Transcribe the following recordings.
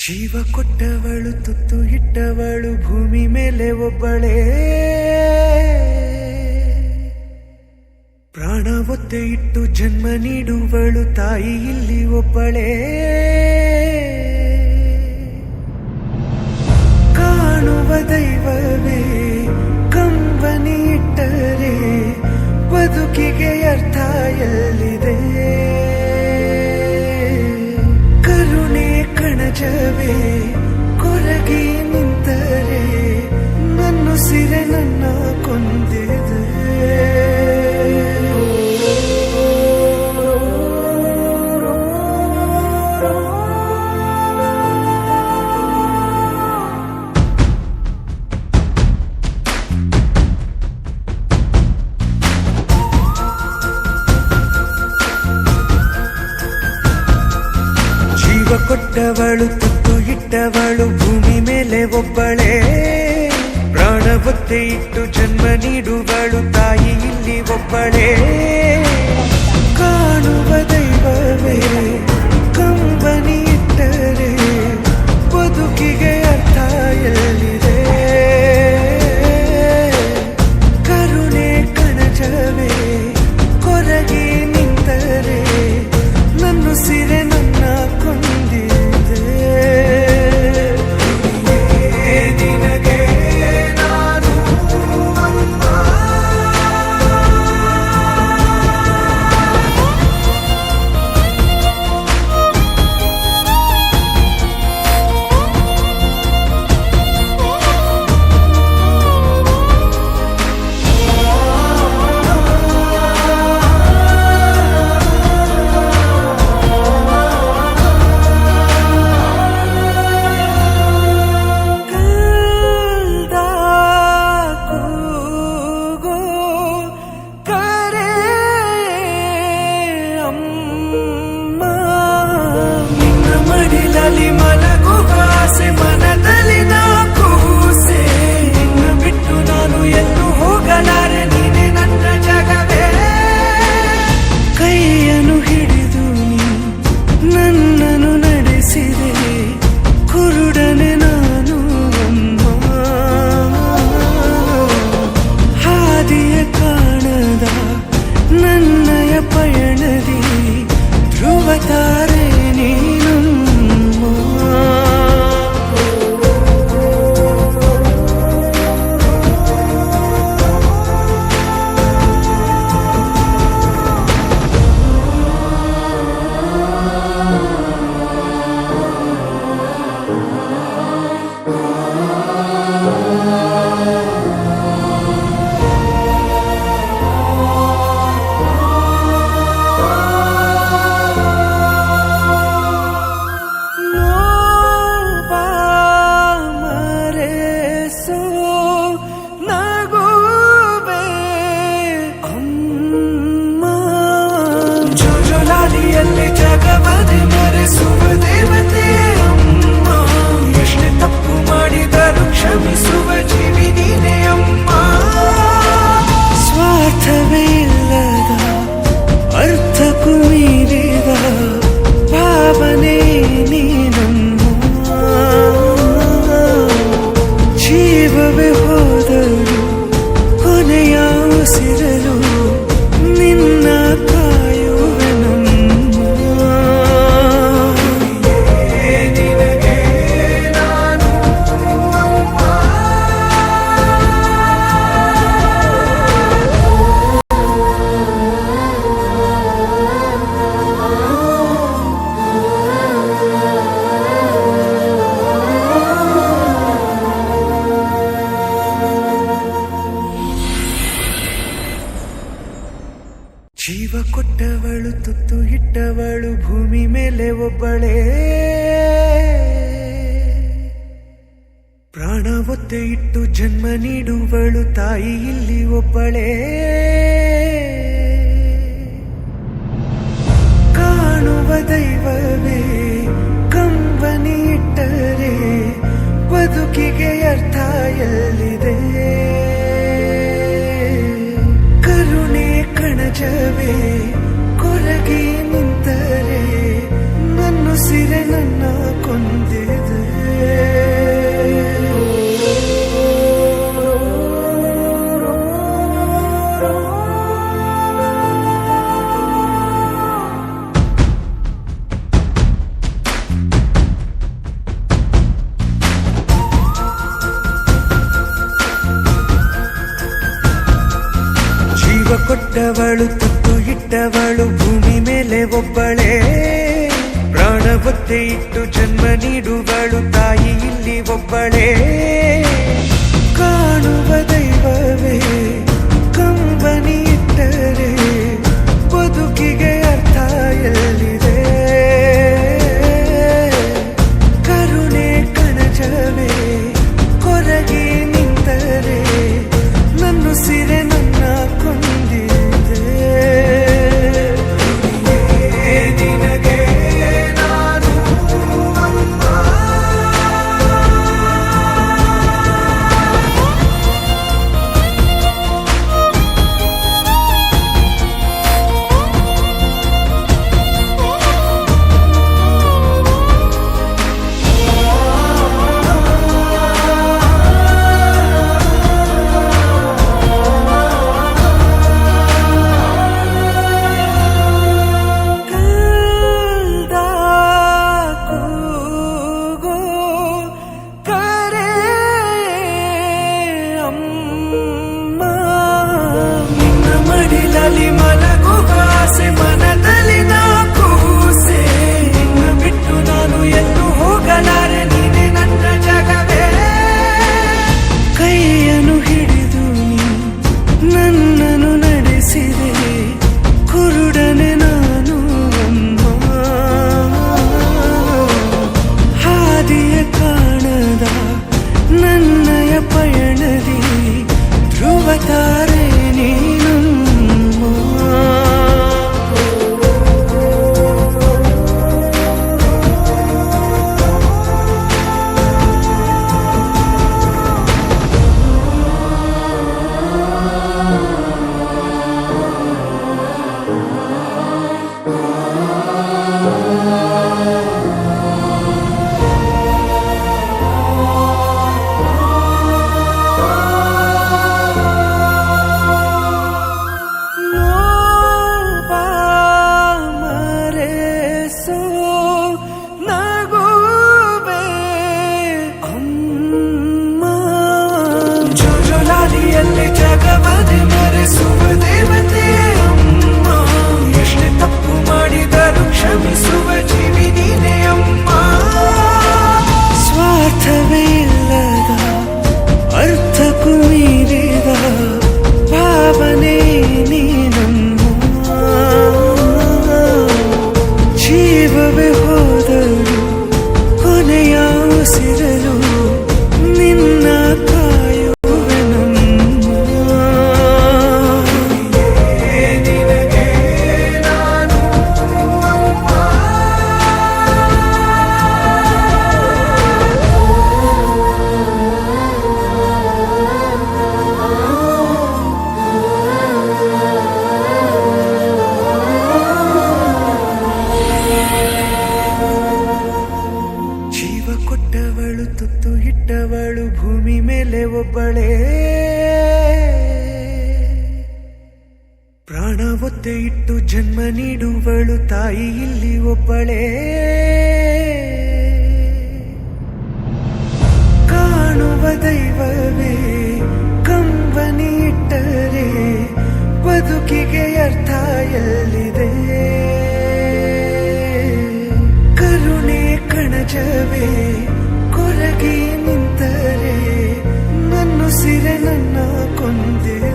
ಜೀವ ಕೊಟ್ಟವಳು ತುತ್ತು ಇಟ್ಟವಳು ಭೂಮಿ ಮೇಲೆ ಒಬ್ಬಳೇ, ಪ್ರಾಣ ಒತ್ತೆ ಇಟ್ಟು ಜನ್ಮ ನೀಡುವಳು ತಾಯಿ ಇಲ್ಲಿ ಒಬ್ಬಳೇ. ಕಾಣುವ ದೈವವೇ ಕಂಬನಿ ಇಟ್ಟರೆ ಬದುಕಿಗೆ ಅರ್ಥ ಎಲ್ಲಿದೆ. ಕರುಣೆ ಕಣಜವೇ ಕೊರಗಿ ನಿಂತರೆ ನನ್ನುಸಿರೆ ನನ್ನ ಕೊಂದಿದೆ. ಜೀವ ಕೊಟ್ಟವಳು ತುತ್ತು ಇಟ್ಟವಳು ಭೂಮಿ ಮೇಲೆ ಒಬ್ಬಳೇ, ಪ್ರಾಣ ಒತ್ತೆ ಇಟ್ಟು ಜನ್ಮ ನೀಡುವಳು ತಾಯಿ ಇಲ್ಲಿ ಒಬ್ಬಳೇ. ಕಾಣುವ ದೈವವೇ ಕಂಬನಿ ಇಟ್ಟರೆ ಬದುಕಿಗೆ ಅರ್ಥ ಎಲ್ಲಿದೆ. ಕರುಣೆ ಕಣಜವೇ ಕೊರಗಿ ನಿಂತರೆ ನನ್ನುಸಿರೆ ನನ್ನ ಕೊಂದಿದೆ. ನಿನಗೆ ನಾನು ಅಮ್ಮ. ಮಲಗುವ ಆಸೆ ಮನದಲ್ಲಿ ನಾ ಕೂಸೆ, ನಿನ್ನ ಬಿಟ್ಟು ನಾನು ಎಲ್ಲೂ ಹೋಗಲಾರೆ, ನೀನೆ ನನ್ನ ಜಗವೇ. ಕೈಯನ್ನು ಹಿಡಿದು ನನ್ನನ್ನು ನಡೆಸಿದೆ, ಕುರುಡನೆ ನಾನು ಅಮ್ಮ. ಹಾದಿಯ ಕಾಣದ ನನ್ನಯ ಪಯಣದಿ ಧ್ರುವ ತಾರೆ ನೀನಮ್ಮ. ಜಗವನೆ ಮರೆಸುವ ದೇವತೆ ಅಮ್ಮ, ಎಷ್ಟೇ ತಪ್ಪು ಮಾಡಿದರೂ ಕ್ಷಮಿಸುವ ಜೀವಿ ನೀನೆ ಅಮ್ಮ. ಸ್ವಾರ್ಥವೇ ಇಲ್ಲದ ಅರ್ಥಕ್ಕೂ ಮೀರಿದ ಭಾವನೆ ನೀನಮ್ಮ. ಜೀವವೇ ಹೋದರು ಕೊನೆಯ ಉಸಿರಲು ನಿನ್ನ ಕಾಯುವೆ ನಮ್ಮ. ಜೀವ ಕೊಟ್ಟವಳು ತುತ್ತು ಇಟ್ಟವಳು ಭೂಮಿ ಮೇಲೆ ಒಬ್ಬಳೇ, ಪ್ರಾಣ ಒತ್ತೆ ಇಟ್ಟು ಜನ್ಮ ನೀಡುವಳು ತಾಯಿ ಇಲ್ಲಿ ಒಬ್ಬಳೇ. ಕಾಣುವ ದೈವವೇ ಕಂಬನಿ ಇಟ್ಟರೆ ಬದುಕಿಗೆ ಅರ್ಥ ಎಲ್ಲಿದೆ. ಕರುಣೆ ಕಣಜವೇ ಕೊರಗಿ ನಿಂತರೆ ನನ್ನುಸಿರೆ ನನ್ನ ಕೊಂದಿದೆ. ಕೊಟ್ಟವಳು ತುತ್ತು ಇಟ್ಟವಳು ಭೂಮಿ ಮೇಲೆ ಒಬ್ಬಳೇ ಪ್ರಾಣ ಒತ್ತೆ ಇಟ್ಟು ಜನ್ಮ ನೀಡುವಳು ತಾಯಿ ಇಲ್ಲಿ ಒಬ್ಬಳೇ ಕಾಣುವ ದೈವವೇ ಕಂಬನಿ ಇಟ್ಟರೆ ಬದುಕಿಗೆ ಅರ್ಥ ಎಲ್ಲಿದೆ ಕರುಣೆ ಕಣಜವೇ ಕೊರಗಿ ನಿಂತರೆ ನನ್ನುಸಿರೆ ನನ್ನ ಕೊಂದಿದೆ ನಿನಗೆ ನಾನು ಅಮ್ಮ ಮಲಗುವ ಆಸೆ ಮನದಲ್ಲಿ ನಾ ಕೂಸೆ ನಿನ್ನ ಬಿಟ್ಟು ನಾನು ಎಲ್ಲೂ ಹೋಗಲಾರೆ ನೀನೆ ನನ್ನ ಜಗವೇ ಕೈಯನ್ನು ಹಿಡಿದು ನನ್ನನ್ನು ನಡೆಸಿದೆ ಕುರುಡನೆ ನಾನು ಅಮ್ಮ ಹಾದಿಯ ಕಾಣದ ನನ್ನಯ ಪಯಣದಿ ಧ್ರುವ ತಾರೆ ನೀನು ಜಗವದೆ ಮರೆಸುವ ದೇವತೆ ಅಮ್ಮ ಎಷ್ಟೇ ತಪ್ಪು ಮಾಡಿದರೂ ಕ್ಷಮಿಸುವ ಜೀವಿ ನೀನೆ ಅಮ್ಮ ಸ್ವಾರ್ಥವೇ ಇಲ್ಲದ ಅರ್ಥಕ್ಕೂ ಮೀರಿದ ಭಾವನೆ ನೀನಮ್ಮ ಜೀವವೇ ಹೋದರು ಕೊನೆಯ ಉಸಿರಲು ನಿನ್ನ ಕೊಟ್ಟವಳು ತುತ್ತು ಇಟ್ಟವಳು ಭೂಮಿ ಮೇಲೆ ಒಬ್ಬಳೇ ಪ್ರಾಣ ಒತ್ತೆ ಇಟ್ಟು ಜನ್ಮ ನೀಡುವಳು ತಾಯಿ ಇಲ್ಲಿ ಒಬ್ಬಳೇ ಕಾಣುವ ದೈವವೇ ಕಂಬನಿ ಇಟ್ಟರೆ ಬದುಕಿಗೆ ಅರ್ಥ ಎಲ್ಲಿದೆ ಕರುಣೆ ಕಣಜವೇ ಕೊರಗಿ ನಿಂತರೆ ನನ್ನುಸಿರೆ ನನ್ನ ಕೊಂದಿದೆ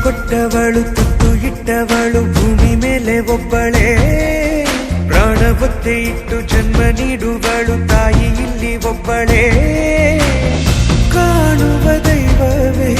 ಕೊಟ್ಟವಳು ತುತ್ತು ಇಟ್ಟವಳು ಭೂಮಿ ಮೇಲೆ ಒಬ್ಬಳೇ ಪ್ರಾಣ ಒತ್ತೆ ಇಟ್ಟು ಜನ್ಮ ನೀಡುವಳು ತಾಯಿ ಇಲ್ಲಿ ಒಬ್ಬಳೇ ಕಾಣುವ ದೈವವೇ